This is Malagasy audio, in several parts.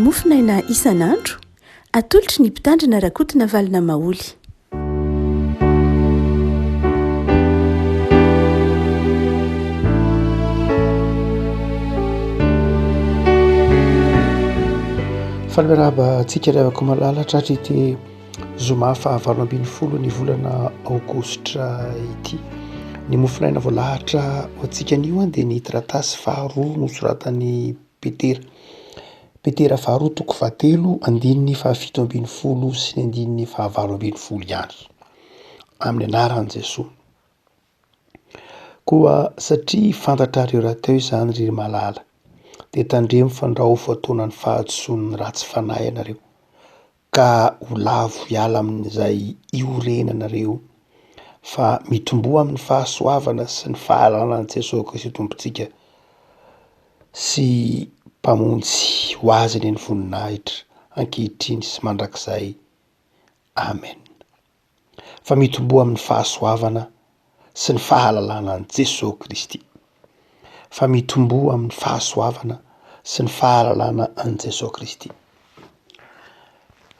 mofinaina isan'andro atolotry ny mpitandrina rakotina valina maoly. Falmeraba antsika revako malalatra hatrity zoma fahavalo ambin'ny folo ny volana aogositra ity. Ny mofinaina voalahatra antsika anio dia ny taratasy faharoa nosoratan'ny Petera faharoa toko fahatelo andininy fahafito ambin'ny folo sy ny andininy fahavalo ambin'ny folo ihany amin'ny anaran'i Jesosy. Koa satria fantatra ireo rahateo izany ry malala, dia tandremo fandrao fotoanan'ny fahatsoan'ny ratsy fanahy ianareo, ka ho lavo hiala amin'izay iorenanareo fa mitomboa amin'ny fahasoavana sy ny fahalalànan'i Jesosy Kristy Tompontsika sy mpamonjy ho azy eny voninahitra ankehitriny sy mandrakizay. Amen. Fa mitomboa amin'ny fahasoavana sy ny fahalalànan'i Jesosy Kristy. Fa mitomboa amin'ny fahasoavana sy ny fahalalàna an'i Jesosy Kristy.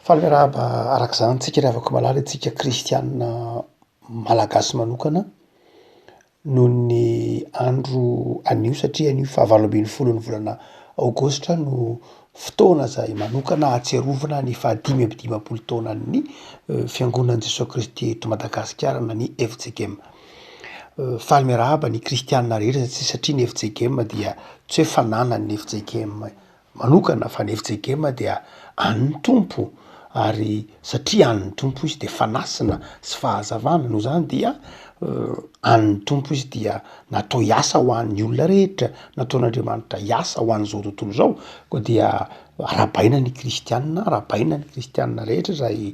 Falmeraba arak'izany antsika revako malala antsika kristianina malagasy manokana noho ny andro anio, satria anio fahavalo ambin'ny folo ny volana aogositra no fotoana izay manokana atsiarovana ny fahadimy amby dimampolo taonan'ny fiangonan'i Jesosy Kristy eto Madagasikara na ny FJKM. Falmeraba ny kristianina rehetra satria ny FJKM dia tsy hoe fananany ny FJKM manokana fa ny FJKM dia an'ny tompo, ary satria an'ny tompo izy dia fanasina sy fahazavana, noho izany dia an'ny tompo izy dia natao hiasa ho an'ny olona rehetra, nataon'Andriamanitra hiasa ho an'izao tontolo izao, koa dia arabaina ny kristianina, arabaina ny kristianina rehetra izay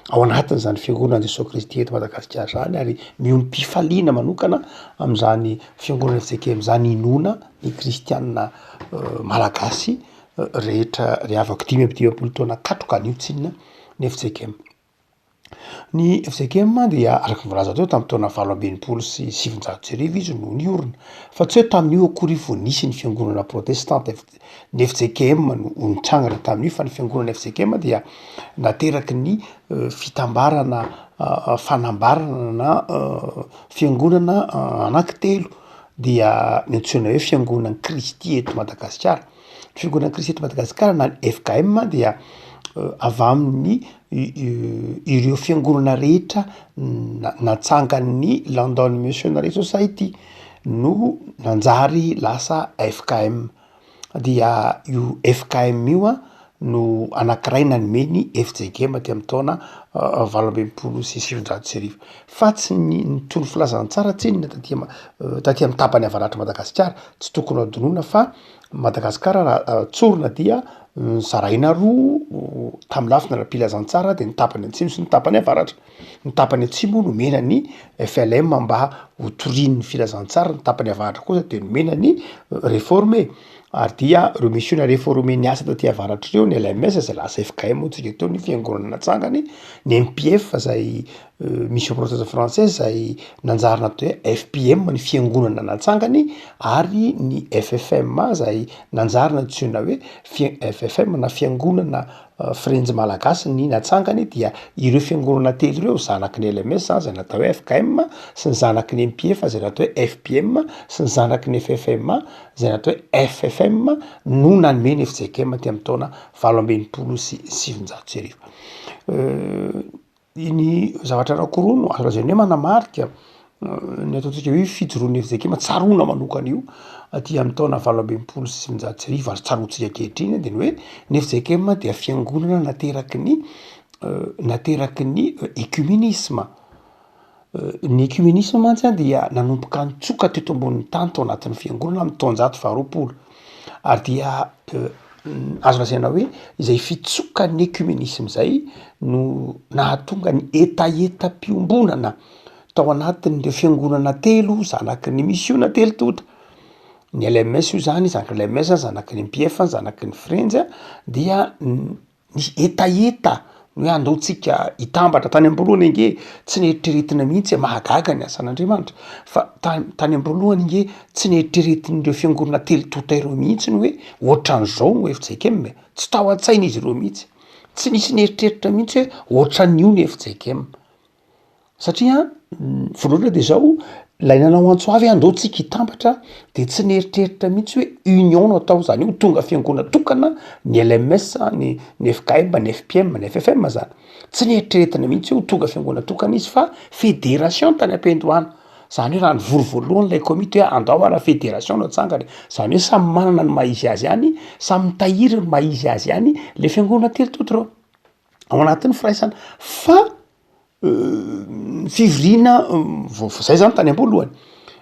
ao anatin'izany fiangonan'i Jesosy Kristy eto Madagasikara izany, ary mihom-pifaliana manokana amin'izany fiangonana FJKM izany inona ny kristianina malagasy rehetra ry avako dimy amby dimampolo taona katroka anio tsinona ny FJKM. Ny FJKM dia araka ny voalaza teo tamin'ny taona valo ambinipolo sy sivinjato sy arivo izy no niorina, fa tsy hoe tamin'io akory vao nisy ny fiangonana protestanta. Ny FJKM no nitrangana tamin'io, fa ny fiangonana FJKM dia nateraky ny fitambarana fanambarana na fiangonana anankitelo, dia nentsoina hoe fiangonana Kristy eto Madagasikara. Fiangonana Kristy eto Madagasikara na ny FKM dia avy amin'ny ireo fiangonana rehetra natsangan'ny London Missionary Society no nanjary lasa FKM. Dia io FKM io no anankiray nanomeny FJKM ty amin'ny taona valo ambinipolo sy sivinjato sy arivo. Fa tsy nitony filazantsara tsinona taty amin'ny tapany avaratra Madagasikara, tsy tokony adonoina fa Madagasikara tsorina dia zaraina roa tamin'ny lafina ara-pilazantsara, dia ny tapany atsimo sy ny tapany avaratra. Ny tapany atsimo nomena ny FLM mba ho torian'ny filazantsara, ny tapany avaratra kosa dia nomena ny réformé, ary dia ireo missionnaire réformé niasa taty avaratra ireo, ny LMS izay lasa FKM tsika teo, ny fiangonana natsangany, ny MPF izay mission protestante française izay nanjary natao hoe FPM ny fiangonana natsangany, ary ny FFM izay nanjary natsoina hoe FFM na fiangonana Firenzy Malagasy ny natsangany. Dia ireo fiangonana telo ireo, zanaky ny LMS izay natao hoe FKM, sy ny zanaky ny MPF izay natao hoe FPM, sy ny zanaky ny FFM izay natao hoe FFM, no nanomeny FJKM ty amin'ny taona valo ambinipolo sy sivinjato sy arivo. Ny zavatra anankiroa no azo lazaina hoe manamarika ny ataontsika hoe fijoroan'ny FJKM, tsaroana manokana io aty amin'ny taona valo ambinipolo sy sivinjato sy arivo, ary tsaroantsika ankehitriny, dia ny hoe ny FJKM dia fiangonana nateraky ny ecuménisme. Ny ecuménisme mantsy dia nanomboka nitsoka teto ambonin'ny tany tao anatin'ny fiangonana amin'ny taonjato faharoapolo, ary dia azo lazaina hoe izay fitsokan'ny ecuménisme izay no nahatonga ny etaeta-piombonana tao anatin'ireo fiangonana telo zanaky ny missiona telo tota. Ny LMS io zany, zanaky ny LMS, zanaky ny MPF, zanaky ny Firenzy, dia nisy etaeta hoe andaotsika hitambatra tany ambolohany inge tsy neritreretina mihitsy mahagaga ny asan'Andriamanitra fa tany ambolohany inge tsy neritreretin'ireo fiangonana telo tota ireo mihitsy ny hoe ohatran'izao no FJKM tsy tao an-tsaina izy ireo mihitsy tsy nisy neritreritra mihitsy hoe ohatran'io ny FJKM satria voalohany de zao lay nanao antso avy andaotsika hitambatra de tsy neritreritra mihitsy hoe union no atao zany io tonga fiangonana tokana ny LMS ny FKM ny FPM ny FFM zany tsy neritriretina mihitsy ho tonga fiangonana tokana izy fa fédération tany am-pendohana zany hoe raha ny voro voalohany lay komity hoe andao ara fédération no atsangany zany hoe samy manana ny maizy azy any samy mitahiry ny maizy azy any le fiangonana telo toto reo ao anatin'ny firaisana fa fivirina zay zany tany am-boalohany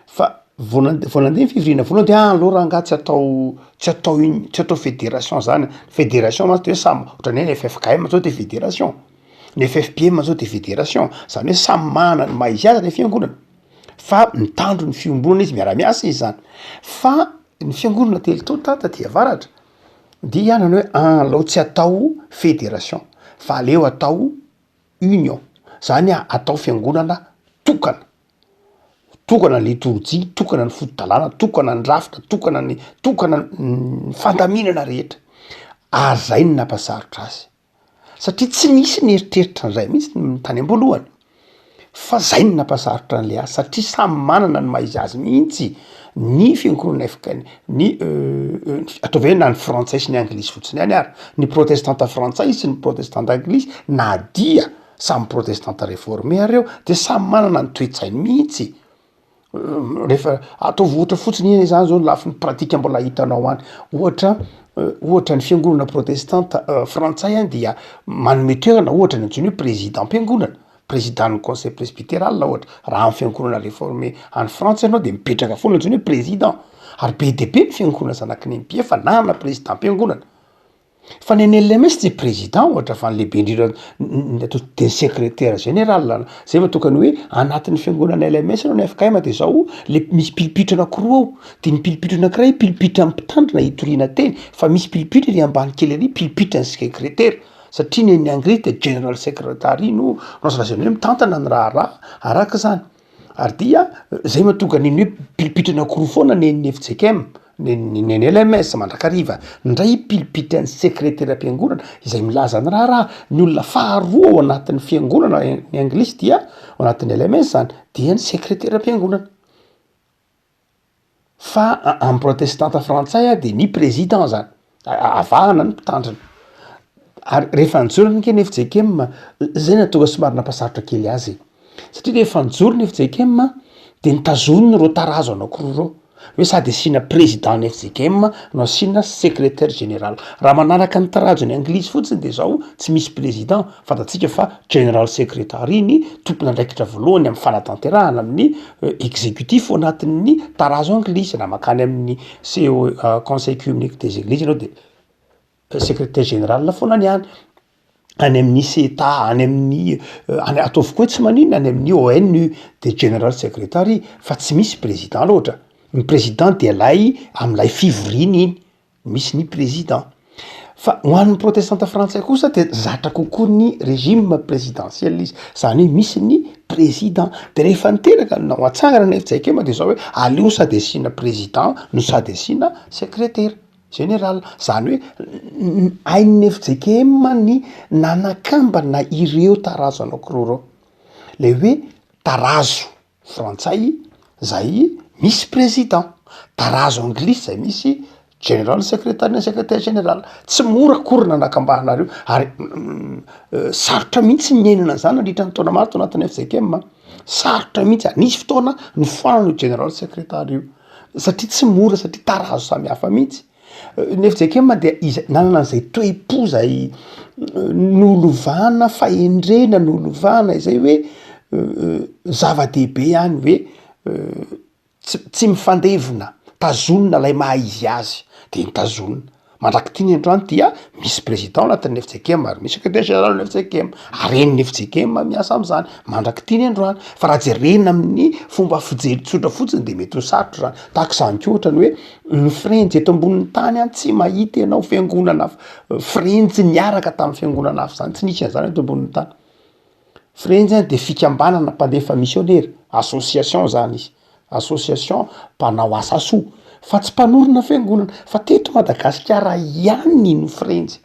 fa voanandeha fivirina voalohany de aloha raha nga tsy atao fédération zany fédération mantsy de hoe samy ohatrany hoe ny FFKM zao de fédération ny FFPM zao de fédération zany hoe samy manana ny maizy azy le fiangonana fa mitandro ny fiombonana izy miara-miasa izy zany fa ny fiangonana telo tota taty avaratra dia nany hoe aleo tsy atao fédération fa aleo atao union zany atao fiangonana tokana ny liturjia tokana ny fotodalàna tokana ny rafitra tokana ny fandaminana rehetra ary zay ny nampasarotra azy satria tsy nisy neritreritra n'izay mihitsy tany am-boalohany fa zay ny nampasarotra n'le azy satria samy manana ny maizy azy mihitsy ny fiangonana ny ataovy hoe na ny frantsay sy ny anglisy fotsiny ihany ary ny protestanta frantsay sy ny protestanta anglisy na dia samy protestanta réformé areo de samy manana ny toetsainy mihitsy rehefa ataovy ohatra fotsiny iny zany zao lafy ny pratika mbola hitanao any ohatra ny fiangonana protestanta frantsay any dia manome toerana ohatra ny antsony hoe président-mpiangonana président ny conseil presbytéral ohatra raha amin'ny fiangonana réformé any frantsa ianao de mipetraka foana antsony hoe président ary be de be ny fiangonana zanaky ny MPF fa nanana président-mpiangonana fa ny LMS tsy président ohatra fa ny lehibe indrindra atao de secrétaire général zay mahatokany hoe anatin'ny fiangonana LMS anao ny FKM de zao le misy pilipitra anankiroa ao de ny pilipitra anankiray pilipitra mpitandrina hitoriana teny fa misy pilipitra ry ambany kely ary pilipitra ny secrétaire satria ny anglisy de general secretary no salazany hoe mitantana ny raha araka zany ary dia zay mahatonga niny hoe pilipitra anankiroa foana ny FJKM ny LMS mandrakariva ndray pilipitra ny secrétaire am-piangonana izay milaza ny raha ny olona faharoa ao anatin'ny fiangonana ny anglisy dia ao anatin'ny LMS zany dia ny secrétaire am-piangonana fa amin'ny protestanta frantsay de ny président zany avahana ny mpitandrina ary rehefa nijoro ny keny FJKM zay natonga somary nampasarotra kely azy satria rehefa nijoro ny FJKM de nitazoniny reo tarazo anankiroa reo hoe sady asina président ny FJKM no asina secrétaire général raha manaraka ny tarajo ny anglisy fotsiny de zao tsy misy président fantatsika fa general secretary ny tompona andraikitra voalohany amin'ny fanatanterahana amin'ny exécutif ao anatin'ny tarazo anglisy na makany amin'ny conseil communique des églises anao de secrétaire général foana ny any amin'ny CETA any amin'ny ataovy koa tsy maninona any amin'ny ONU de general secretary fa tsy misy président loatra ny président de lay am'lay fivoriny iny misy ny président fa ho an'ny protestanta frantsay kosa de zatra kokoa ny régime présidentiel izy zany hoe misy ny président de rehefa niteraka nao atsangana ny FJKM de zao hoe aleo sady asina président no sady asina secrétaire général zany hoe ain'ny FJKM ny nanakambana ireo tarazo anankiroa reo le hoe tarazo frantsay zay misy président tarazo anglisy zay misy general secrétaire na secrétaire général tsy mora akory nanakambahana ary sarotra mihitsy nyenana zany nandritra ny taona maro to anatin'ny FJKM sarotra mihitsy nisy fotoana ny foanano general secrétaire io satria tsy mora satria tarazo samy hafa mihitsy ny FJKM de nanana an'izay toe-po zay nolovana fahendrena nolovana izay hoe zava-dehibe ihany hoe tsy mifandevina tazonina lay maha izy azy de nitazonina mandraky ny androany dia misy président anatin'ny FJKM ary misy secrétaire général ny FJKM ary reniny FJKM miasa am'zany mandraky ty ny androany fa raha jerena amin'ny fomba fijery tsotra fotsiny de mety ho sarotro zany tahak'izany ko ohatrany hoe ny frenjy eto ambonin'ny tany any tsy mahita ianao fiangonana frenjy niaraka tamin'ny fiangonana hafa zany tsy nisy an'zany eto ambonin'ny tany frenjy any de fikambanana mpandefa missionnaire association zany izy association mpanao asa soa fa tsy mpanorona fiangonana fa teto Madagasikara ihany no frenjy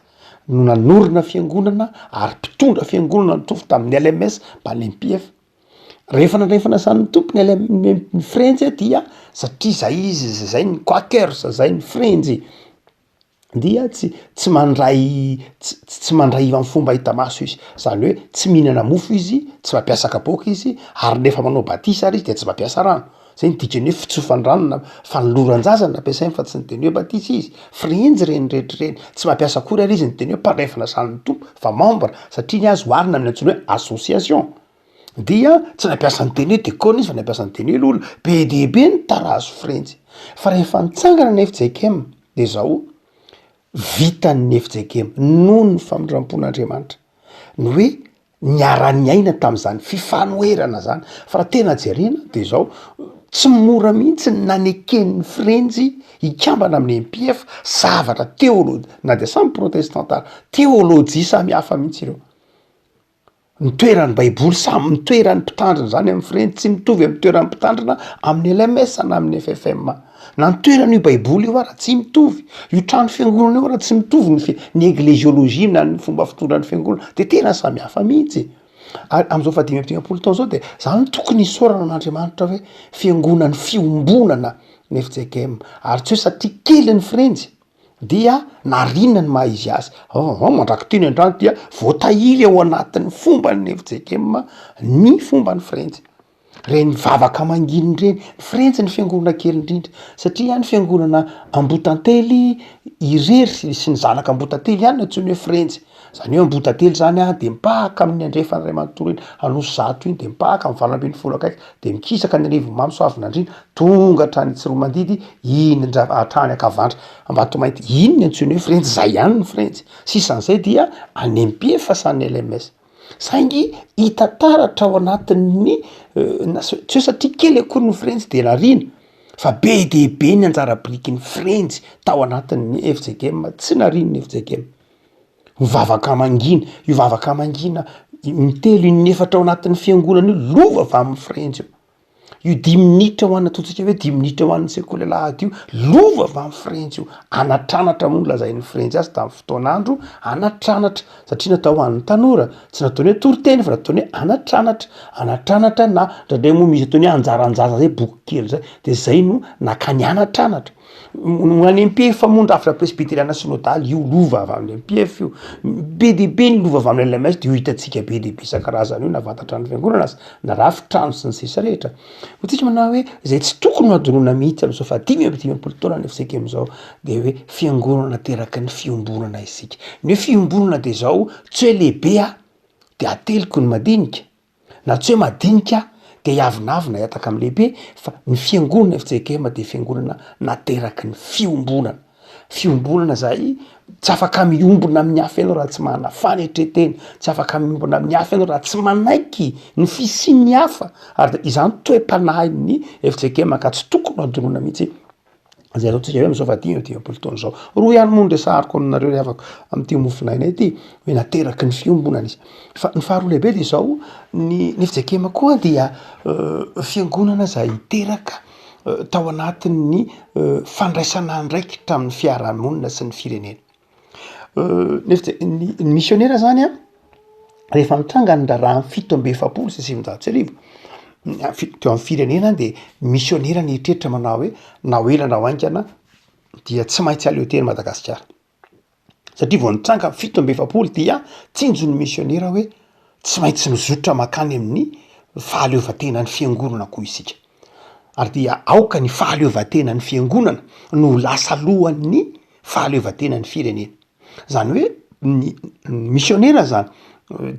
no nanorona fiangonana ary mpitondra fiangonana nitovy tamin'ny LMS mbany MPF rehefa nandrefana sany tompony ny frenjy dia satria zay izy zay ny quakers zay ny frenjy dia tsy mandray amin'ny fomba hita maso izy zany hoe tsy mihinana mofo izy tsy mampiasa kapoka izy ary nefa manao batisa ary izy de tsy mampiasa rano zay ny dikany hoe fitsofan-drano na fanoloran-jazana nampiasainy fa tsy ny teny hoe batisa izy frenjy reny rehetrareny tsy mampiasa akory ary izy ny teny hoe mpandraifana sany tompo fa membre satria ny azo oarina amin'ny antsoina hoe association dia tsy nampiasa ny teny hoe dekona izy fa nampiasa ny teny hoe lolo be dehibe ny tarazo frenjy fa rehefa nitsangana ny FJKM de zao vitan'ny FJKM noho ny famindram-pon'Andriamanitra ny hoe niara-ny aina tamin'izany fifanoherana zany fa raha tena jerena de zao tsy mora mihitsy naneken'ny frenjy ikambana amin'ny MPF zavatra théologie na de samy protestanta théologie samy hafa mihitsy ireo nitoeran'ny baiboly samy mitoeran'ny mpitandrina zany amin'ny frenjy tsy mitovy amin'ny toeran'ny mpitandrina amin'ny LMS na amin'ny FFM na nitoerana io baiboly io ara tsy mitovy io trano fiangonana io ara tsy mitovy ny eglésiologie na ny fomba fitondran'ny fiangonana de tena samy hafa mihitsy ary am'izao fa 5 taona zao de zany tokony isorana n'Andriamanitra hoe fiangonan'ny fiombonana ny FJKM ary tsy hoe satria kely ny frenjy dia narinana ny maha izy azy mandraky teny androany dia voatahiry ao anatin'ny fomba ny FJKM ny fomba ny frenjy reny vavaka manginy reny frenjy ny fiangonana kely indrindra satria ny fiangonana Ambotantely irery sy ny zanaka Ambotantely ihany no antsoiny hoe frenjy zany hoe Ambotantely zany de mipahaka amin'ny andrefana ray manontolo iny anosy zato iny de mipahaka amin'ny valo ambin'ny folo akaiky de mikisaka ny arivo mamy soavin'andrina tonga hatrany Tsiromandidy iny hatrany Akavandra Ambatomainty iny ny antsoiny hoe frenjy zay ihany ny frenjy sisan'izay dia any MPF fasany LMS saingy hita taratra ao anatin'ny tsy hoe satria kely akory ny frenjy de narina fa be dehibe ny anjara biriky ny frenjy tao anatin'ny FJKM tsy nariny ny FJKM mivavaka mangina io vavaka mangina mitelo inefatra ao anatin'ny fiangonana io lova avy amin'ny frenjy io 10 minitra ho anna totsika hoe 10 minitra ho an'ny sekoly lahady io lova avy amin'ny frenjy io anatranatra moa no lazain'ny frenjy azy tamin'ny fotoan'andro anatranatra satria natao ho an'ny tanora tsy nataony hoe toriteny fa nataony hoe anatranatra na ndraindray moa misy ataony hoe anjaranjaza zay boky kely zay de zay no nakany anatranatra any MPF famondrafitra presbyteriana synodaly io lova avy amin'ny MPF io be dehibe ny lova avy amin'ny LMS de io hitantsika be dehibe isan-karazany io navantatra ny fiangonana azy na rafitrano sy ny sisa rehetra hotsika manao hoe zay tsy tokony madonona mihitsy am'izao fa 5 taona ny FJKM zao de hoe fiangonana teraky ny fiombonana isika ny hoe fiombonana de zao tsy hoe lehibe de ateliko ny madinika na tsy hoe madinika de iavinavina hiataka amin'ny lehibe fa ny fiangonana FJKM de fiangonana nateraky ny fiombonana zay tsy afaka miombona amin'ny hafa ianao raha tsy manana fanetreteny tsy afaka miombona amin'ny hafa ianao raha tsy manaiky ny fisian'ny hafa ary izany toe-panahin'ny FJKM ka tsy tokony adonona mihitsy zay zao tsika hoe am'izao fa 5 taona zao roa ihany moa ndresahako aminareo rehavako am'ty mofinaina ity hoe nateraky ny fiombonana izy fa ny faharoa lehibe de zao ny FJKM koa dia fiangonana zay teraka tao anatin'ny fandraisana andraikitra amin'ny fiarahamonina sy ny firenena ny missionnaire zany rehefa mitranga ny raha 7 sy 700 teo amin'ny firenena de missionnaire ny eritreritra manao hoe na ela na oaingana dia tsy maintsy aleo teny Madagasikara satria vao nitranga 7 dia tsinjon'ny missionnaire hoe tsy maintsy mizotra makany amin'ny fahaleovan-tena ny fiangonana koa isika ary dia aoka ny fahaleovan-tena ny fiangonana no lasa lohan'ny fahaleovan-tena ny firenena zany hoe ny missionnaire zany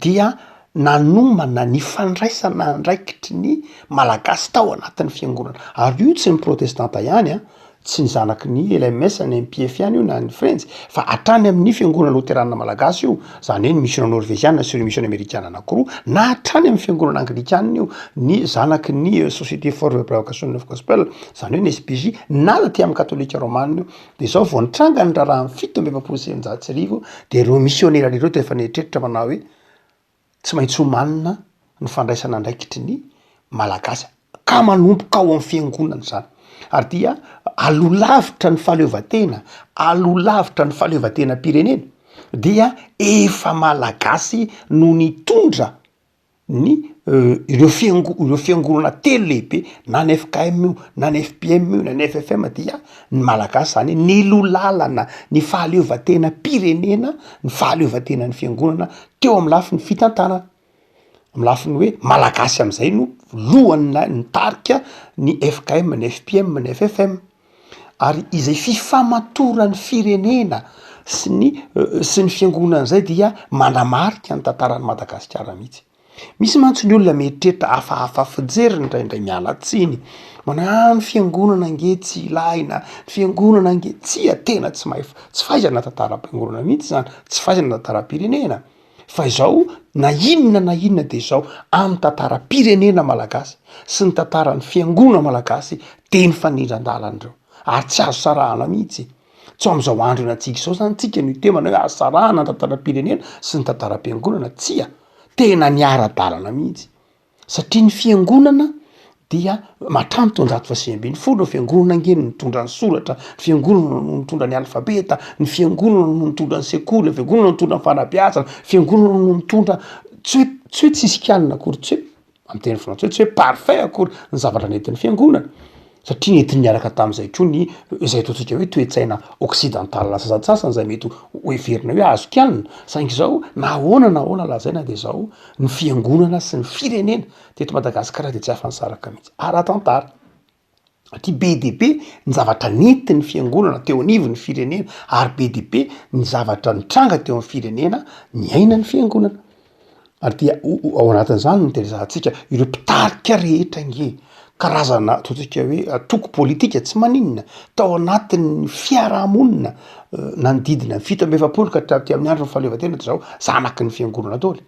dia nanomana ny fandraisana andraikitry ny malagasy tao anatin'ny fiangonana ary io tsy ny protestanta ihany tsy ny zanaky ny LMS ny MPF ihany io na ny French fa hatrany amin'ny fiangonana loterana malagasy io, zany hoe ny mission norvégiana sy ny mission américana anankiroa, na hatrany amin'ny fiangonana anglikana io ny zanaky ny société for prévocation neuf gospel, zany hoe ny SPJ na aty amin'ny katolika romana io. De zao vao nitranga ny raharaha amin'ny fito amby efapolo sy eninjato sy arivo de ireo missionnaire ireo de efa nieritreritra manao hoe tsy maintsy homanina ny fandraisana andraikitry ny malagasy ka manomboka ao amin'ny fiangonana zany. Ary dia alolavitra ny fahaleovan-tena, alolavitra ny fahaleovan-tena-pirenena dia efa malagasy no nitondra ny ireo fiangonana telo lehibe na ny FKM io na ny FPM io na ny FFM dia ny malagasy zany nilolalana ny fahaleovan-tena-pirenena, ny fahaleovan-tena ny fiangonana teo amin'ny lafiny fitantanana, amin'ny lafiny hoe malagasy amin'izay no lohany nitarika ny FKM, ny FPM, ny FFM. Ary izay fifamatoran'ny firenena sy ny fiangonana zay dia manamarika ny tantaran'ny Madagasikara mihitsy. Misy mantsy ny olona mieritreritra hafahafa fijery indraindray miala tsiny manao ny fiangonana nge tsy ilaina, ny fiangonana nge tsia tena tsy fahaizana tantaram-piangonana mihitsy zany, tsy fahaizana tantaram-pirenena. Fa izao na inona de izao amin'ny tantaram-pirenena malagasy sy ny tantaran'ny fiangonana malagasy de ny fanindran-dalan'ireo ary tsy azo sarahana mihitsy. Tsy amin'izao andro enatsika izao zany tsika no temana hoe azo sarahana ny tantaram-pirenena sy ny tantaram-piangonana, tsia tena ny ara-dalana mihitsy satria ny fiangonana dia mahatramy taonjato faha sivy ambin'ny folo, ny fiangonana nge no mitondra ny soratra, ny fiangonana no mitondra ny alfabeta, ny fiangonana no mitondra ny sekoly, ny fiangonana no mitondra ny fanabeazana, fiangonana no mitondra tsy hoe tsisy kialina akory, tsy hoe amin'ny teny frantsay tsy hoe parfait akory ny zavatra nentin'ny fiangonana satria nentiny miaraka tamin'izay koa ny izay ataontsika hoe toe-tsaina occidental sasasasany zay mety hoeverina hoe azo kialina. Saingy zao na ahoana lazaina de zao ny fiangonana sy ny firenena teto Madagasikara de tsy afa-nisaraka mihitsy ara-tantara. Satria be de be ny zavatra nentin'ny fiangonana teo anivon'ny firenena ary be de be ny zavatra nitranga teo amin'ny firenena ny aina ny fiangonana. Ary dia ao anatin'izany no teresantsika ireo mpitarika rehetra nge karazana ataontsika hoe atoko politika tsy maninona tao anatin'ny fiarahamonina nanodidina fito amby efapolo ka hatraty amin'ny andro ny fahaleovan-tena de zao zanaky ny fiangonana daholo.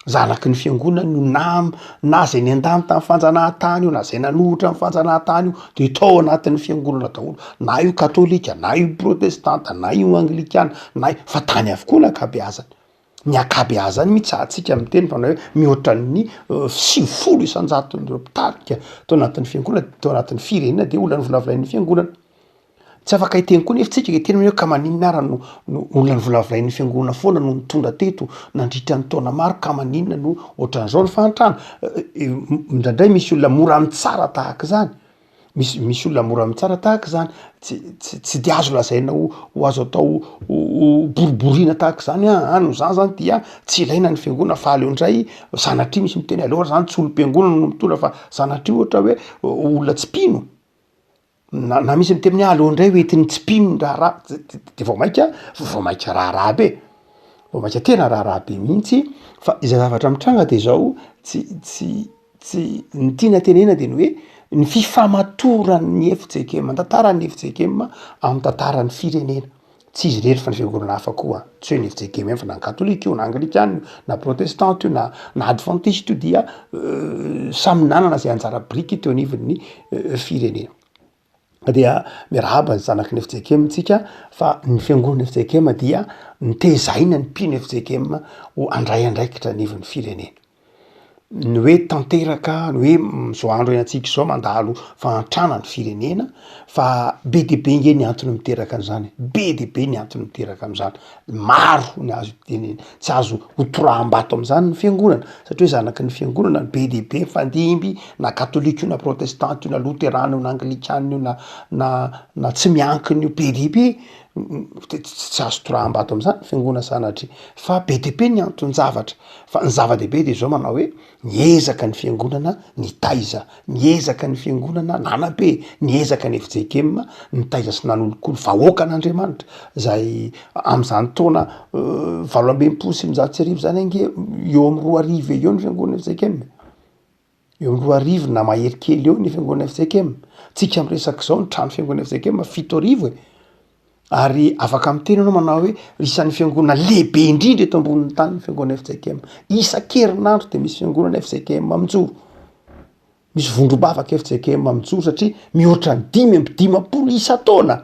Zanaky ny fiangonana io na zay niandany tamin'ny fanjanahantany io na zay nanohitra amin'ny fanjanahantany io de tao anatin'ny fiangonana daholo, na io katolika na io protestanta na io anglikana na fa tany avokoa ny ankabeazany. Ny ankabeazany mitsahatsika amin'ny teny fanao hoe mihoatra ny 50 isanjato n'ireo mpitarika tao anatin'ny fiangonana, tao anatin'ny firenena de olona novolavolain'ny fiangonana. Tsy afaka hiteny koa nefa tsika hiteny hoe ka maninona ara no olona novolavolain'ny fiangonana foana no mitondra teto nandritra ny taona maro, ka maninona no ohatran'izao ny fahantrana. Indraindray misy olona mora mitsara tahaka zany, misy olona mora mitsara tahaka zany tsy de azo lazaina ho azo atao boriborina tahaka zany no zany dia tsy ilaina ny fiangonana fa aleondray sanatria misy miteny aleo zany tsy olom-piangonana no mitondra fa sanatria ohatra hoe olona tsy mpino na misy miteny aleondray hoentiny tsy mpino ny raharaha de vao maika raharaha be, vao maika tena raharaha be mihitsy. Fa izay zavatra mitranga de zao tsy ny tiana tenena de ny hoe ny fifamatoran'ny FJKM, tantaran'ny FJKM amin'ny tantaran'ny firenena. Tsy izy rery fa ny fiangonana hafa koa, tsy hoe ny FJKM fa na ny katolika io na anglikana na protestante io na adventiste io dia samy nanana zay anjara biriky teo anivon'ny firenena. Dia miarahaba ny zanaky ny FJKM tsika fa ny fiangonana FJKM dia nitezaina ny mpino FJKM ho andray andraikitra anivon'ny firenena. Ny hoe tanteraka, ny hoe zao andro enatsika zao mandalo fahantrana ny firenena fa be de be nge ny antony miteraka an'izany, be de be ny antony miteraka am'izany. Maro ny azo tenena, tsy azo hotoraham-bato am'izany ny fiangonana satria hoe zanaky ny fiangonana be de be fandimby na katolika io na protestante io na luterana io na anglikana io na tsy miankina io be de be tsy azo toraham-bato am'izany fiangonana sanatria fa be de be ny antony zavatra. Fa ny zava-dehibe de zao manao hoe miezaka ny fiangonana nitaiza, miezaka ny fiangonana nanabe, miezaka ny FJKM nitaiza sy nanolokolo vahoaka an'Andriamanitra zay am'izany taona 20 sy 100 zany ange eo amin'ny 2 arivo eo ny fiangonana FJKM. eo amin'ny 2 na mahery kely eo ny fiangonana FJKM. Tsika miresaka zao ny trano fiangonana FJKM 7 ary afaka miteny anao manao hoe isan'ny fiangonana lehibe indrindra eto ambonin'ny tany ny fiangonana FJKM. Isan-kerinandro de misy fiangonana FJKM mijoro. Misy vondrom-bavaka FJKM mijoro satria mihoatra ny 5 isa-taona.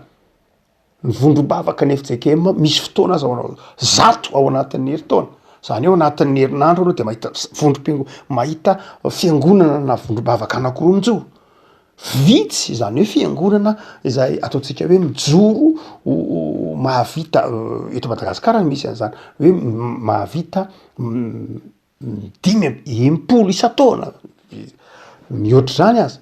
Ny vondrom-bavaka ny FJKM misy fotoana aza ao 100 ao anatin'ny herintaona. Zany eo anatin'ny herinandro anao de mahita fiangonana na vondrom-bavaka anankiroa mijoro. Vitsy zany hoe fiangonana izay ataontsika hoe mijoro mahavita eto Madagasikara misy an'zany hoe mahavita 5 isa-taona. Mihoatra zany aza.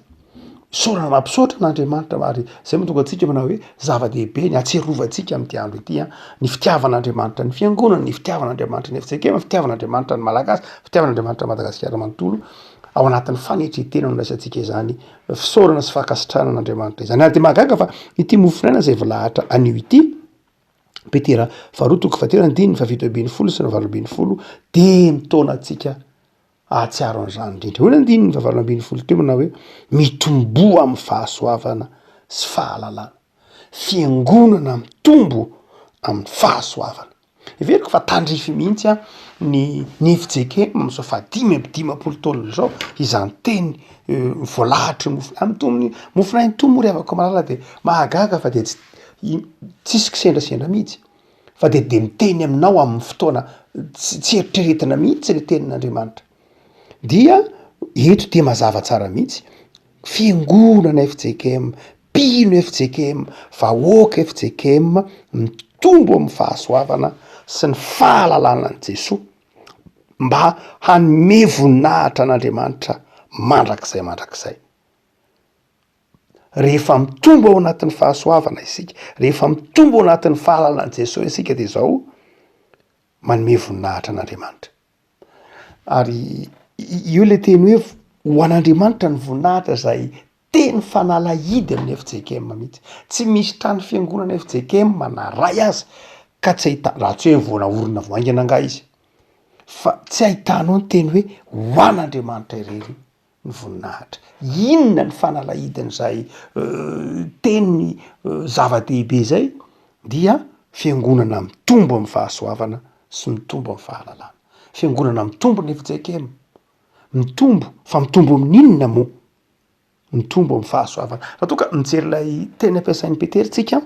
Saorana mampisaotra n'Andriamanitra ary zay mahatonga antsika manao hoe zava-dehibe ny atserovantsika amin'ity andro ity ny fitiavan'Andriamanitra ny fiangonana, ny fitiavan'Andriamanitra ny FJKM, fitiavan'Andriamanitra ny Malagasy, fitiavan'Andriamanitra Madagasikara manontolo ao anatin'ny fanetretena no raisitsika izany fisaorana sy fankasitrahana n'Andriamanitra izany. Ary de mahagaga fa ity mofinaina izay volahatra anio ity Petera 2:7-7:20 sy 8:20 de mitona antsika ahatsiaro an'izany indrindra. Hoy ny 9:20 teo manao hoe mitombo amin'ny fahasoavana sy fahalalana. Fiangonana mitombo amin'ny fahasoavana. Everiko fa tandrify mihitsy ny FJKM amin'izao fa 5 taona zao izany teny voalahatra mofinainy tombo ry avako malala de mahagaga fa de tsisy kisendrasendra mihitsy fa de miteny aminao amin'ny fotoana tsy eritreretina mihitsy le tenin'Andriamanitra. Dia eto de mazava tsara mihitsy fiangonana FJKM, mpino FJKM, vahoaka FJKM mitombo amin'ny fahasoavana sy ny fahalalana an' Jesosy mba hanome voninahitra an'Andriamanitra mandrakizay. Rehefa mitombo ao anatin'ny fahasoavana isika, rehefa mitombo ao anatin'ny fahalalana an' Jesosy isika de zao manome voninahitra an'Andriamanitra. Ary io le teny hoe ho an'Andriamanitra ny voninahitra zay teny fanalahidy amin'ny FJKM mihitsy. Tsy misy trano fiangonana FJKM manaray azy ka tsy ahita raha tsy hoe voanaorina voaingana anga izy. Fa tsy ahitanao ny teny hoe ho an'Andriamanitra irery ny voninahitra. Inona ny fanalahidin'izay teny zava-dehibe zay dia fiangonana mitombo amin'ny fahasoavana sy mitombo amin'ny fahalalana. Fiangonana mitombo ny FJKM. Mitombo, fa mitombo amin'inona moa? Mitombo amin'ny fahasoavana. Raha toa ka mijery ilay teny ampiasain'ny Petera tsika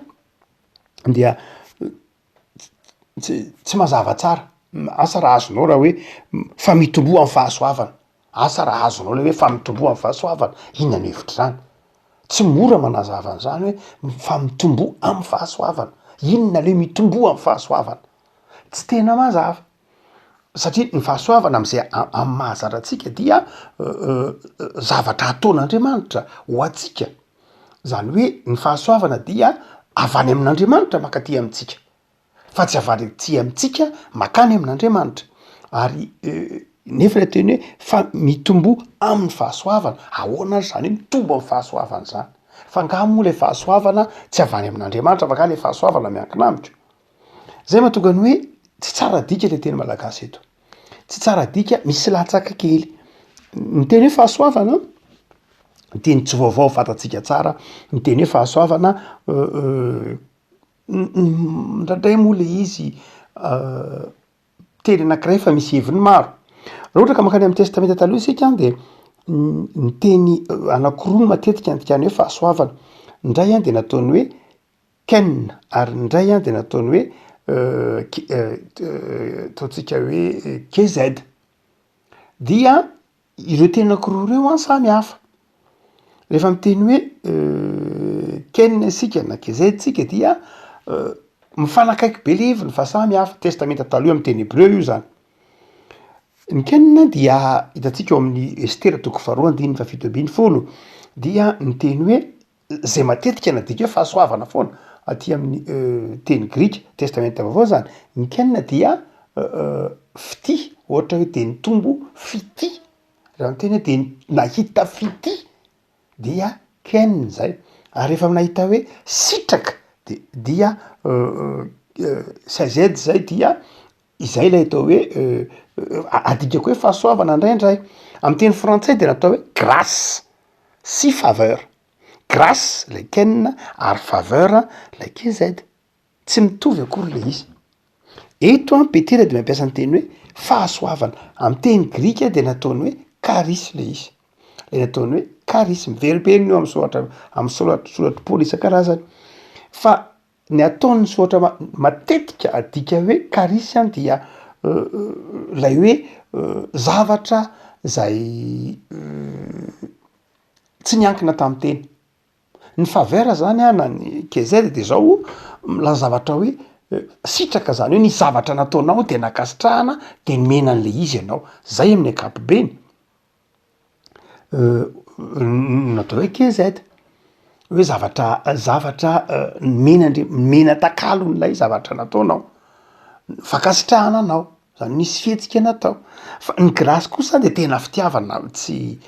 dia tsy mazava tsara. Asa raha azonao raha hoe fa mitombo amin'ny fahasoavana. Asa raha azonao le hoe fa mitombo amin'ny fahasoavana. Inona ny hevitra zany? Tsy mora manazava an'izany hoe fa mitombo amin'ny fahasoavana. Inona le mitombo amin'ny fahasoavana? Tsy tena mazava. Satria ny fahasoavana amin'izay amin'ny mahazaratsika dia zavatra ataon'Andriamanitra ho antsika. Zany hoe ny fahasoavana dia avy any amin'Andriamanitra makaty amintsika. Fa tsy avy aty amintsika makany amin'Andriamanitra. Ary nefa ilay teny hoe fa mitombo amin'ny fahasoavana. Ahoana zany mitombo amin'ny fahasoavana zany? Fa nga moa ilay fahasoavana tsy avy any amin'Andriamanitra fa nga ilay fahasoavana miankina amiko. Zay mahatonga ny hoe tsy tsara dika le teny malagasy eto. Tsy tsara dika, misy latsaka kely. Ny teny hoe fahasoavana ny teny tsy vaovao fatatsika tsara. Ny teny hoe fahasoavana ndraindray moa le izy teny anankiray fa misy heviny maro. Raha ohatra ka mankany amin'ny testamenta taloha isika de ny teny anankiroa matetika andikany hoe fahasoavana. Ndray de nataony hoe ken ary ndray de nataony hoe ataontsika hoe KZ. Dia ireo teny anankiroa ireo samy hafa. Rehefa miteny hoe ken isika na KZ tsika dia mifanakaiky be le heviny fa samy hafa. Testamenta taloha amin'ny teny Hebreo io zany. Ny kenina dia hitantsika eo amin'ny Estera 2:7-20 dia ny teny hoe zay matetika nadika hoe fahasoavana foana aty amin'ny teny Grika, testamenta vaovao zany. Ny kenina dia fity, ohatra hoe de nitombo fity. Raha ny teny hoe de nahita fity dia ken zay. Ary rehefa nahita hoe sitraka dia CZ zay dia izay ilay atao hoe adikako hoe fahasoavana indraindray. Amin'ny teny frantsay de natao hoe grâce sy faveur. Grâce like N ary faveur like Z. Tsy mitovy akory le izy. Eto a Petera de mampiasa ny teny hoe fahasoavana. Amin'ny teny grika de nataony hoe charis le izy. Le nataony hoe charis, miveriberina io amin'ny soratry Paoly isan-karazany. Fa ny ataon'ny soatra matetika adika hoe charis dia lay hoe zavatra zay tsy niankina tamin'ny teny. Ny faveur zany na ny KZ de zao la zavatra hoe sitraka zany hoe ny zavatra nataonao de nakasitrahana de mena an'le izy ianao. Zay amin'ny ankapobeny natao hoe KZ. Hoe zavatra mena takalon'lay zavatra nataonao. Fakasitrahana anao. Zany nisy fihetsika natao. Fa ny grâce kosa de tena fitiavana tsy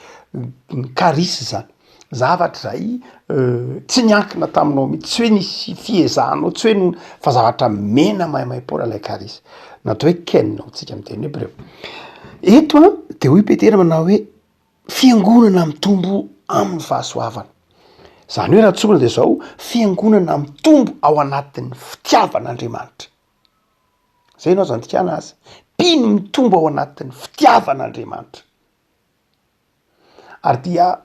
charis zany. Zavatra zay tsy niankina taminao mihitsy, tsy hoe nisy fiezahanao, tsy hoe fa zavatra mena maimaipoana lay charis. Natao hoe ken tsika miteny hebreo. Eto a de hoy Petera manao hoe fiangonana mitombo amin'ny fahasoavana. Zany hoe raha tsongana de zao fiangonana mitombo ao anatin'ny fitiavan'Andriamanitra. Zay anao zany tikana azy. Mpino mitombo ao anatin'ny fitiavan'Andriamanitra. Ary dia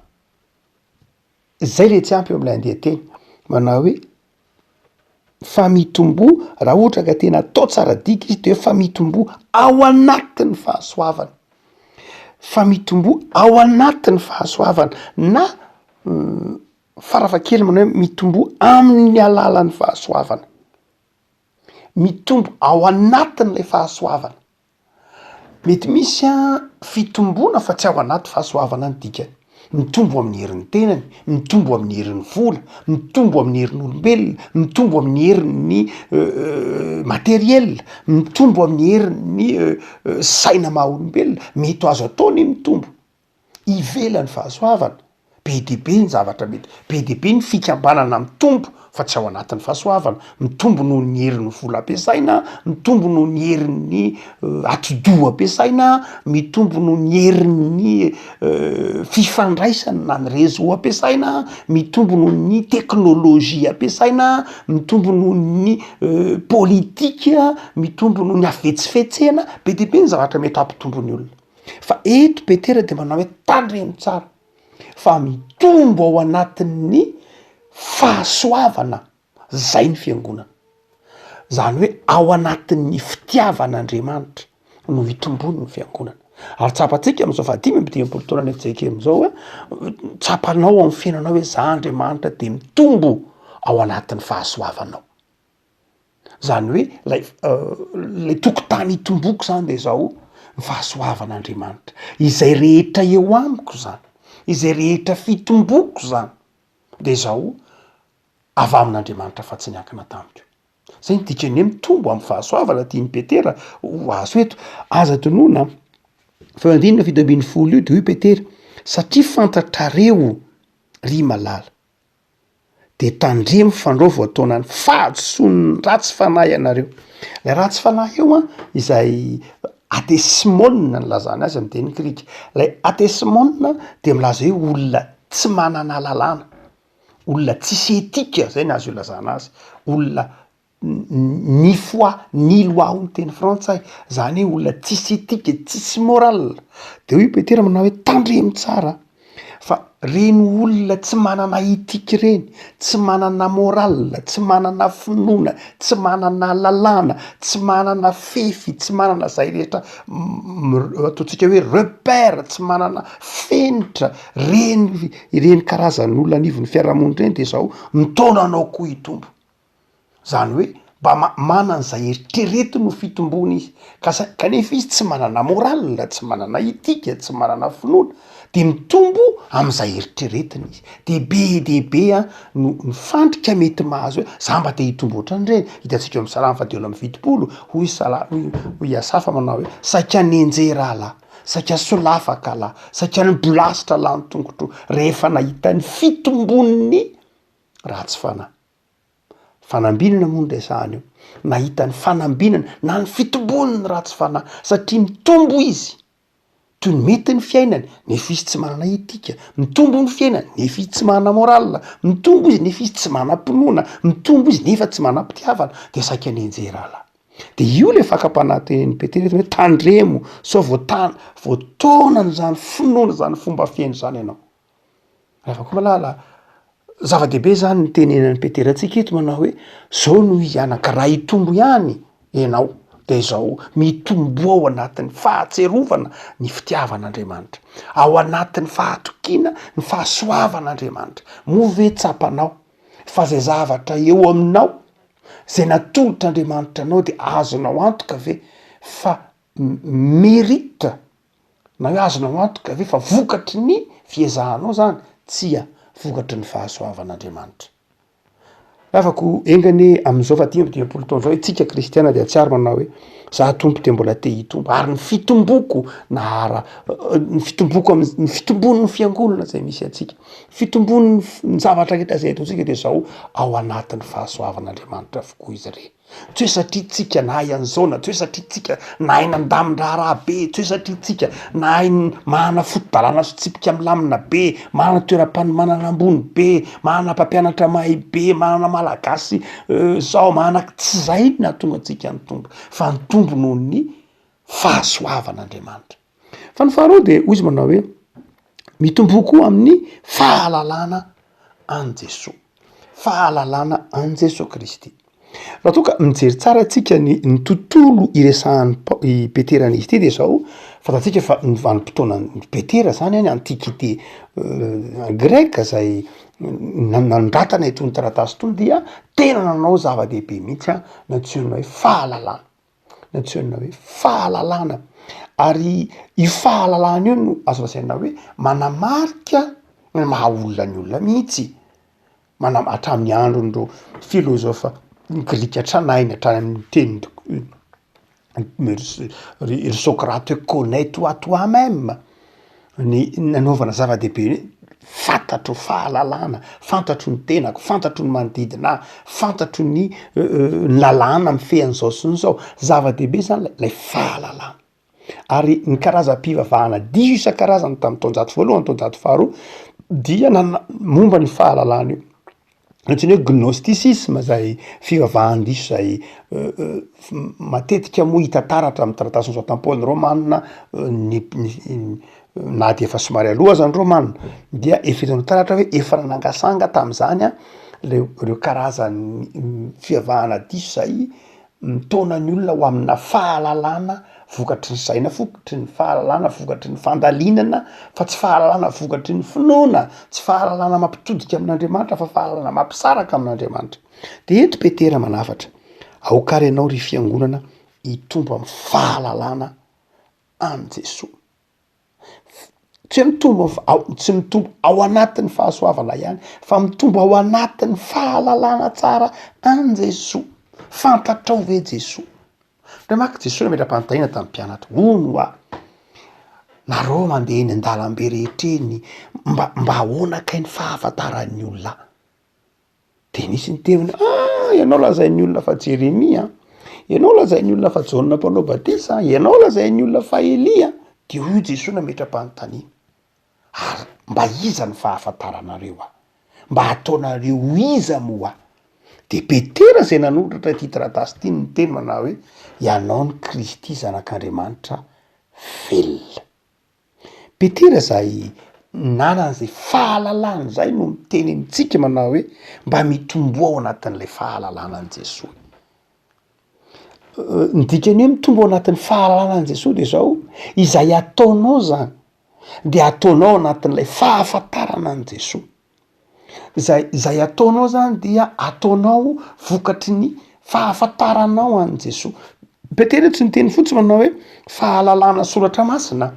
zay le tsy ampy eo amin'ilay andeha teny. Manao hoe fa mitombo raha ohatra ka tena atao tsara diky izy de hoe fa mitombo ao anatin'ny fahasoavana. Fa mitombo ao anatin'ny fahasoavana na farafakely manao hoe mitombo amin'ny alalan'ny fahasoavana. Mitombo ao anatin'ilay fahasoavana. Mety misy fitomboana fa tsy ao anaty fahasoavana ny dikany. Mitombo amin'ny herin'ny tenany, mitombo amin'ny herin'ny vola, mitombo amin'ny herin'ny olombelona, mitombo amin'ny herin'ny materiel, mitombo amin'ny herin'ny saina maha olombelona, mety azo ataony mitombo. Ivelan'ny fahasoavana. Be de be ny zavatra mety, be de be ny fikambanana mitombo fa tsy ao anatin'ny fahasoavana. Mitombo noho ny herin'ny vola ampiasaina, mitombo noho ny herin'ny atidoha ampiasaina, mitombo noho ny herin'ny fifandraisana na ny réseau ampiasaina, mitombo noho ny teknôlôjia ampiasaina, mitombo noho ny politika, mitombo noho ny avetsifetsena, be de be ny zavatra mety hampitombo ny olona. Fa eto Petera de manao hoe tandremo tsara. Fa mitombo ao anatin'ny fahasoavana. Zay ny fiangonana. Zany hoe ao anatin'ny fitiavan'Andriamanitra no hitombony ny fiangonana. Ary tsapantsika am'izao fa 5 taona ny F.J.K am'izao tsapanao amin'ny fiainanao hoe za Andriamanitra de mitombo ao anatin'ny fahasoavanao. Zany hoe lay tokotany hitomboko zany de zao ny fahasoavan'Andriamanitra. Izay rehetra eo amiko zany. Izay rehetra fitomboko zany de zao avy amin'Andriamanitra fa tsy niankina tamiko. Zay ny dikany hoe mitombo amin'ny fahasoavana tian'ny Petera ho azo eto. Aza tonoina fa 9:10 io de hoy Petera satria fantatrareo ry malala de tandremo fandraovo ataonany fahadison'ny ratsy fanahy anareo. Lay ratsy fanahy eo izay atesmonina ny lazana azy amin'ny teny grika. Lay atesmonina de milaza hoe olona tsy manana lalàna, olona tsisy etika, zay ny azo ilazana azy. Olona ny foi ny loi ny teny frantsay. Zany hoe olona tsisy etika, tsisy moral. De hoy Petera manao hoe tandremo tsara fa reny olona tsy manana etika reny, tsy manana moral, tsy manana finoana, tsy manana lalàna, tsy manana fefy, tsy manana zay rehetra ataontsika hoe repère, tsy manana fenitra, reny karazan'olona anivon'ny fiarahamonina reny de zao mitaona anao koa hitombo. Zany hoe mba manana zay eritreretiny ho fitombony izy. Kanefa izy tsy manana moral, tsy manana etika, tsy manana finoana de mitombo am'izay eritreretiny izy. De be no fandrika mety mahazo hoe za mba te hitombo ohatran'ireny. Hitantsika amin'ny Salamy 20 hoy Asafa manao hoe saika nenjera alah, saika solafaka alah, saika nibolasitra alah ny tongotro rehefa nahita ny fitombon'ny ratsy fanahy. Fanambinana moa ndraisahany io. Nahita ny fanambinana na ny fitombon'ny ratsy fanahy satria mitombo izy toy ny mety ny fiainany nefa izy tsy manana etika, mitombo ny fiainany nefa izy tsy manana morala, mitombo izy nefa izy tsy manam-pinoana, mitombo izy nefa tsy manam-pitiavana, de saika ny anjerala. De io le fakapanaten'ny Petera hoe tandremo sao voataonany zany finoana zany fomba fiaina zany ianao. Rehefa koa malala zava-dehibe zany ny tenenan'ny Petera antsika eto manao hoe zao no izy anankiray hitombo ihany ianao de zao mitombo ao anatin'ny fahatserovana ny fitiavan'Andriamanitra, ao anatin'ny fahatokiana ny fahasoavan'Andriamanitra, movetsapanao fa zay zavatra eo aminao zay natolotr'Andriamanitra anao de azonao antoka ve fa mérite na hoe azonao antoka ve fa vokatry ny fiezahanao zany, tsia vokatry ny fahasoavan'Andriamanitra. Afako engany am'izao fa 10-20 taona zao hoe tsika kristiana de tsy ary manao hoe za tompo de mbola te hitombo, ary ny fitomboko na ny fitomboko ny fitombon'ny fiangonana zay misy atsika, fitombon'ny zavatra rehetra zay ataontsika de zao ao anatin'ny fahasoavan'Andriamanitra avokoa izy reny. Tsy hoe satria tsika nahay an'zao na tsy hoe satria tsika nahay nandamin-draharaha be, tsy hoe satria tsika nahay manana foto-dalàna sotsipika milamina be, manana toeram-panomanana ambony be, manana mpampianatra mahay be, manana malagasy zao manana, tsy zay na tonga antsika nitombo fa nitombo noho ny fahasoavan'Andriamanitra. Fa ny faharoa de hoy izy manao hoe mitombo koa amin'ny fahalalana an Jesosy, fahalalana an Jesosy Kristy. Raha toa ka mijery tsara atsika ny tontolo iresahan'ny Petera n'izy ity de zao fantatsika fa ny vanim-potoanan'ny Petera zany any antikité greka zay nandratana itony taratasy itony dia tena nanao zava-dehibe mihitsy natsoina hoe fahalalana, natsoina hoe fahalalana, ary io fahalalana io no azo lazaina hoe manamarika ny maha olona ny olona mihitsy, hatramin'ny andron'ireo filozofa grika tranainy hatrany amin'ny teny ry Socrate hoe connais toi-même, ny nanaovana zava-dehibe fantatro fahalalana, fantatro ny tenako, fantatro ny manodidina, fantatro ny lalàna mifehan'izao sy ny zao, zava-dehibe zany lay fahalalana. Ary ny karazam-pivavahana 10 isan-karazany tamin'ny taonjato voalohany, taonjato faharoa dia momba ny fahalalana io. Antsoina hoe gnosticisme zay fivavahany diso zay matetika moa hita taratra amin'ny taratasy ny Paoly Romanina na de efa somary aloha zany Romanina dia efa hitanao taratra hoe efa nanangasanga tam'zany reo karazany fivavahana diso zay mitona ny olona ho amina fahalalana vokatry ny saina, vokatry ny fahalalana vokatry ny fandalinana, fa tsy fahalalana vokatry ny finoana, tsy fahalalana mampitodika amin'Andriamanitra fa fahalalana mampisaraka amin'Andriamanitra. De eto Petera manafatra, aokary ianao ry fiangonana hitombo amin'ny fahalalana an Jesosy. Tsy mitombo tsy mitombo ao anatin'ny fahasoavana ihany, fa mitombo ao anatin'ny fahalalana tsara an Jesosy. Fantatrao ve Jesosy? Remaky Jesosy nametra-panontaniana tamin'ny mpianatra, ono nareo mandeha eny an-dalambe rehetra eny mba ahoana kay ny fahafantaran'ny olona? De nisy ny teviny, ianao lazain'ny olona fa Jeremia, ianao lazain'ny olona fa Jaona mpanao batisa, ianao lazain'ny olona fa Elia. De io Jesosy nametra-panontaniana, ary mba iza ny fahafantaranareo mba ataonareo iza moa? De Petera zay nanoratra ty taratasy ty ny teny manao hoe ianao ny Kristy zanak'Andriamanitra velona. Petera zay nanan'izay fahalalana zay no miteny amintsika manao hoe mba mitombo ao anatin'ilay fahalalana an Jesosy. Ny dikany hoe mitombo ao anatin'ny fahalalana an Jesosy de zao izay ataonao zany de ataonao anatin'ilay fahafantarana an Jesosy. Zay ataonao zany dia ataonao vokatry ny fahafantaranao an Jesosy. Petera tsy niteny fotsy manao hoe fahalalana soratra masina.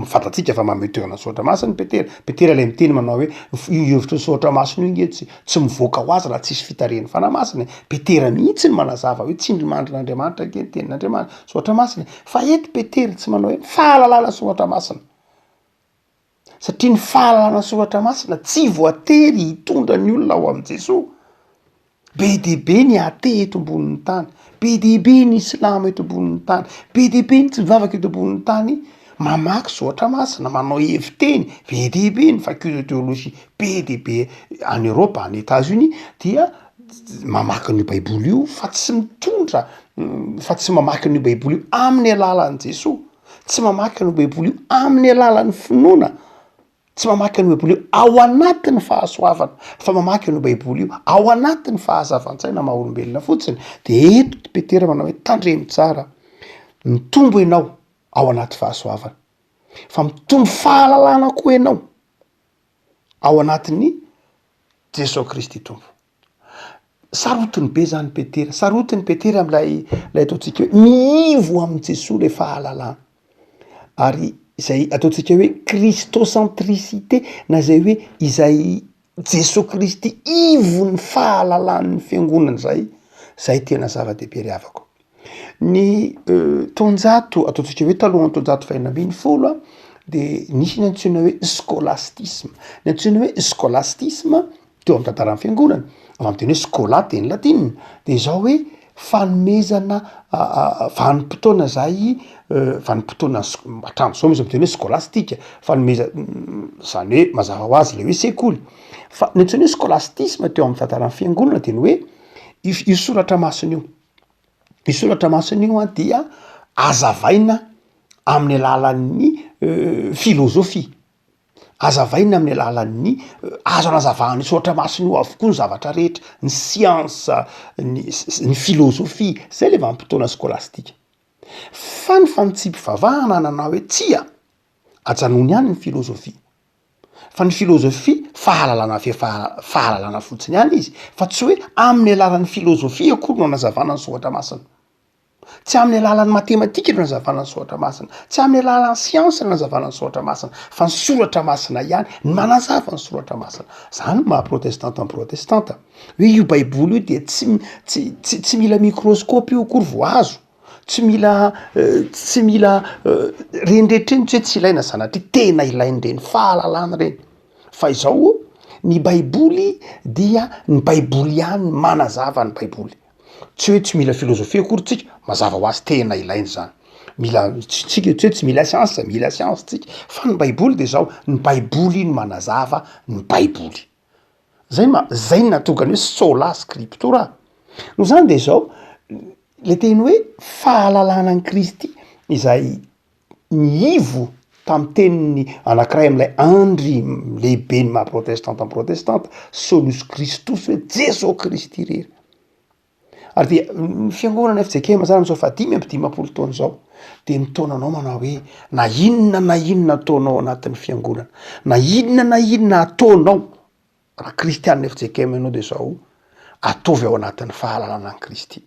Fantatsika fa mameteona soratra masina Petera. Petera lay miteny manao hoe io hevitra soratra masina io nge tsy mivoaka ho azy raha tsisy fitarehany fanamasina. Petera mihitsy ny manazava hoe tsindry mandrin'Andriamanitra ke tenin'Andriamanitra soratra masina. Fa eto Petera tsy manao hoe fahalalana soratra masina. Satria ny fahalalana soratra masina tsy voatery hitondra ny olona ao am Jesosy. Be dehibe ny ate eto ambonin'ny tany, be dehibe ny Islama eto ambonin'ny tany, be dehibe ny tsy mivavaka eto ambonin'ny tany, mamaky zoatra masina, manao heviteny be dehibe ny faculté de théologie be dehibe any Europe, any États-Unis, dia mamaky ny baiboly io fa tsy mitondra, fa tsy mamaky ny baiboly io amin'ny alalan'i Jesosy, tsy mamaky ny baiboly io amin'ny alalan'ny finoana, tsy mamaky ny baiboly io ao anatin'ny fahasoavana, fa mamaky ny baiboly io ao anatin'ny fahazavan-tsaina maha olombelona fotsiny. De eto Petera manao hoe tandremo tsara, mitombo ianao ao anaty fahasoavana, fa mitombo fahalalana koa ianao ao anatin'ny Jesosy Kristy tompo. Sarotiny be zany Petera, sarotiny Petera am'lay ataontsika hoe miivo amin'ny Jesosy le fahalalana, ary izay ataontsika hoe kristocentricité, na zay hoe izay Jesosy Kristy ivony fahalalan'ny fiangonana zay tena zava-dehibe ry havako. Ny taonjato ataontsika hoe talohan'ny taonjato faha 19 de nisy ny antsoina hoe scolastisme. Ny antsoina hoe scolastisme teo amin'ny tantaran'ny fiangonana, amin'ny teny hoe scola teny latinina, de zao hoe fanomezana vanim-potoana zay, vanim-potoana hatramin'izao misy amin'ny teny hoe scolastika, zany hoe mazava ho azy le hoe sekoly. Fa ny antsoina hoe scolastisme teo amin'ny tantaran'ny fiangonana teny hoe io soratra masina io, io soratra masina io dia azavaina amin'ny alalan'ny filozofia, azavaina amin'ny alalan'ny azo anazavahany soratra masina io avokoa ny zavatra rehetra, ny siansa, ny filozofia, zay le vanim-potoana scolastika. Fa ny fanitsim-pivavahana nanao hoe tsia ajanony ihany ny filozofia, fa ny filozofia fahalalana fotsiny ihany izy, fa tsy hoe amin'ny alalan'ny filozofia akory no anazavana ny soratra masina, tsy amin'ny alalan'ny matematika no anazavana ny soratra masina, tsy amin'ny alalan'ny siansa no anazavana ny soratra masina, fa ny soratra masina ihany ny manazava ny soratra masina. Zany maha protestanta amin'ny protestanta hoe io baiboly io dia tsy mila microscope io akory vo azo, tsy mila rendretreny, tsy hoe tsy ilaina sanatria tena ilain'ireny fahalalana reny. Fa izao ny baiboly dia ny baiboly ihany manazava ny baiboly, tsy hoe tsy mila filozofia akory tsika, mazava ho azy tena ilainy zany. Mila tsika tsy hoe tsy mila siansa, mila siansa tsika, fa ny baiboly de zao ny baiboly ny manazava ny baiboly. Zay natongany hoe sola scriptura. No zany de zao le teny hoe fahalalana ny Kristy izay niivo tamin'ny teniny anankiray amin'ilay andry lehibe ny maha protestanta amin'ny protestanta, solus Christus, hoe Jesosy Kristy rery. Ary dia ny fiangonana FJKM zany am'izao 5 taona zao de mitaonanao manao hoe na inona ataonao anatin'ny fiangonana, na inona ataonao raha kristianina FJKM ianao de zao ataovy ao anatin'ny fahalalana ny Kristy.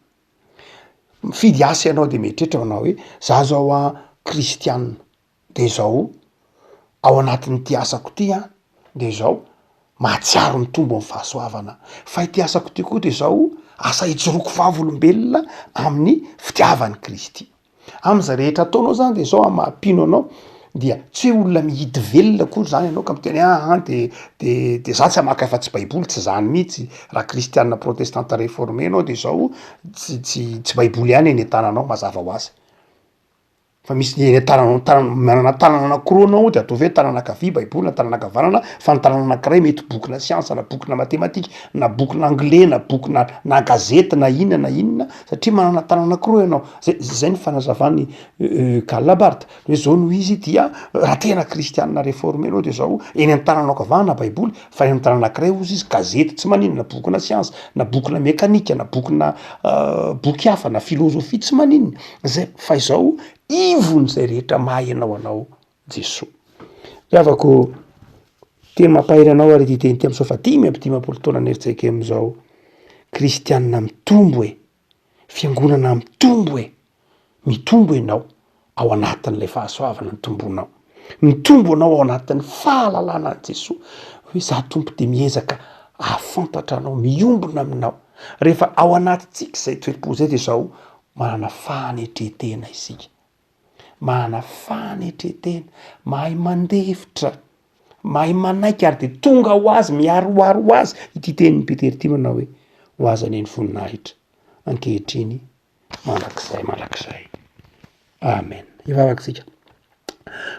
Mifidy asa ianao de mieritreritra manao hoe za zao a kristianina, de zao ao anatin'ity asako ty a, de zao mahatsiaro mitombo amin'ny fahasoavana, fa ity asako ty koa de zao asa ijoroko vavolombelona amin'ny fitiavan'ny Kristy. Am'izay rehetra ataonao zany de zao amampino anao, dia tsy hoe olona mihidy velona akory zany ianao ka miteny de za tsy hamaky afa-tsy baiboly, tsy zany mihitsy. Raha kristianina protestanta réformé anao de zao tsy baiboly ihany eny an-tananao, mazava ho azy. Fa misy eny an-tananao, manana tanana anankiroa anao de ataovy hoe tanana ankavia baiboly na tanana ankavanana, fa ny tanana anankiray mety bokina siansa na bokina matematika na bokina anglais na bokina na gazety na inona, satria manana tanana anankiroa ianao. Zay ny fanazavany Karl Barth, hoe zao no izy dia raha tena kristianina réformé anao de zao eny an-tananao ankavana baiboly, fa eny amin'ny tanana anankiray ozy izy gazety tsy maninona, na bokina siansa na bokina mekanika na bokina boky hafa na filozofia tsy maninona. Zay fa izao ivony zay rehetra mahay anao Jesosy. Ravako teny mampahiry anao ary ty teny ty am'izao 5 taona ny FJKM zao, kristianina mitombo e, fiangonana mitombo e, mitombo ianao ao anatin'ilay fahasoavana ny tombonao, mitombo anao ao anatin'ny fahalalana ny Jesosy, hoe za tompo de miezaka ahafantatra anao, miombona aminao. Rehefa ao anatintsika zay toepo zay de zao manana fanetretena isika, manana fanetretena, mahay mandefitra, mahay manaiky, ary de tonga ho azy, miaroaro ho azy ity tenin'ny Petera ity manao hoe ho azy any voninahitra ankehitriny mandrakizay. Amen. Ivavaka sika.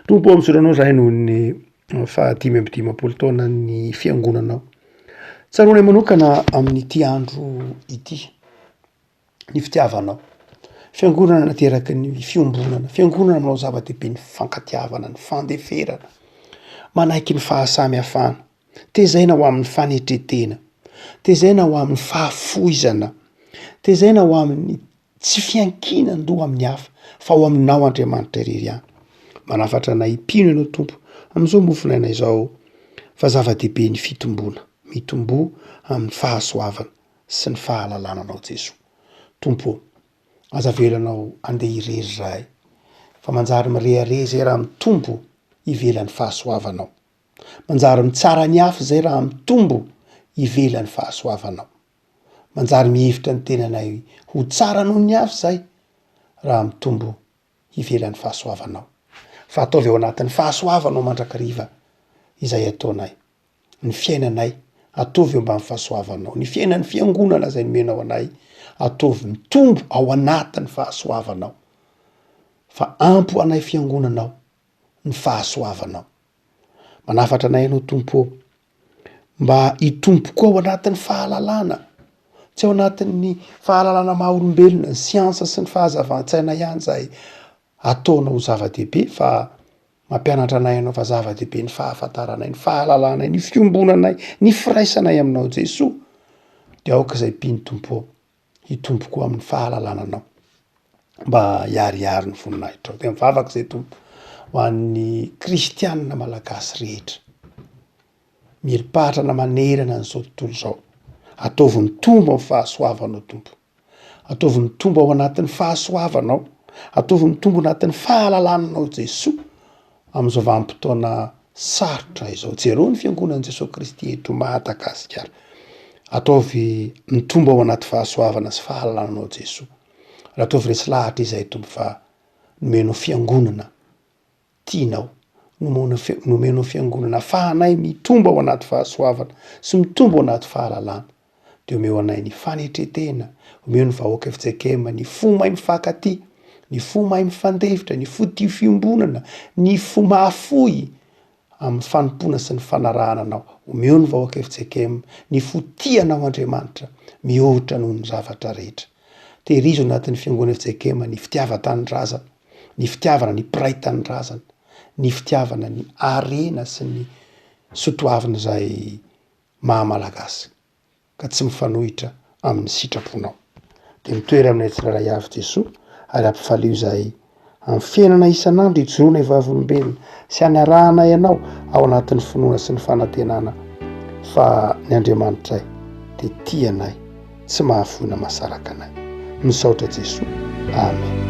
Tompo amisoranao zahay noho ny fahatimy amby dimapolo taona ny fiangonanao. Tsaroanay manokana amin'ity andro ity, ny fitiavanao. Fiangonana nateraky ny fiombonana, fiangonana manao zava-dehibe ny fankatiavana, ny fandeferana, manaiky ny fahasamihafana, tezaina ho amin'ny fanetretena, tezaina ho amin'ny fahafoizana, tezaina ho amin'ny tsy fiankinandoha amin'ny hafa fa ho aminao Andriamanitra irery ihany. Manafatra anay impino ianao Tompo amin'izao mofinaina izao fa zava-dehibe ny fitombona, mitombo amin'ny fahasoavana sy ny fahalalana anao Jesoa. Tompo, aza velanao andeha irery zahay fa manjary mirehare zay raha mitombo ivelan'ny fahasoavanao. Manjary mitsara ny hafa zay raha mitombo ivelan'ny fahasoavanao. Manjary mihevitra ny tenanay ho tsara noho ny hafa zay raha mitombo ivelan'ny fahasoavanao. Fa ataovy ao anatin'ny fahasoavanao mandrakariva izay ataonay. Ny fiainanay ataovy eo ambany fahasoavanao. Ny fiainan'ny fiangonana zay nomenao anay ataovy mitombo ao anatin'ny fahasoavanao. Fa ampo anay fiangonanao ny fahasoavanao. Manafatra anay ianao Tompo mba hitombo koa ao anatin'ny fahalalana, tsy ao anatin'ny fahalalana maha-olombelona, ny siansa sy ny fahazavan-tsaina ihany zay ataonao zava-dehibe fa mampianatra anay ianao fa zava-dehibe ny fahafantaranay, ny fahalalanay, ny fiombonanay, ny firaisanay aminao Jesoa. De aoka zay piny Tompo hitombo koa amin'ny fahalalananao mba hiariary ny voninahitrao. De mivavaka zay Tompo ho an'ny kristianina malagasy rehetra. Mierim-pahatrana manerana an'izao tontolo zao. Ataovy mitombo amin'ny fahasoavanao Tompo. Ataovy mitombo ao anatin'ny fahasoavanao. Ataovy mitombo anatin'ny fahalalananao Jesoa amin'izao vanim-potoana sarotra izao. Jereo ny fiangonan'i Jesosy Kristy eto Madagasikara. Ataovy mitombo ao anaty fahasoavana sy fahalalananao Jesoa. Ataovy resy lahatra izay Tompo fa nomenao fiangonana tianao, nomenao fiangonana afahanay mitombo ao anaty fahasoavana sy mitombo ao anaty fahalalana. De omeo anay ny fanetretena, omeo ny vahoaka fitsekema, ny fo mahay mifankatia, ny fo mahay mifandevitra, ny fo tia fiombonana, ny fo mahafoy amin'ny fanompona sy ny fanarahana anao. Omeo ny vahoaka fitsekema, ny fo tianao Andriamanitra mihoatra noho ny zavatra rehetra. Tehirizo anatin'ny fiangonana fitsekema ny fitiavan-tanindrazana, ny fitiavana ny piray-tanindrazana, ny fitiavana ny arena sy ny sotoavana zay maha-malagasy ka tsy mifanohitra amin'ny sitraponao. De mitoery aminay tsiraray avy Jesoa ary ampifalio zay amin'ny fiainana isan'andro hijoroana vavolombelona sy hanarahana ianao ao anatin'ny finoana sy ny fanantenana fa ny Andriamanitray de tianay tsy mahafoina masaraka anay. Misaotra Jesoa. Amen.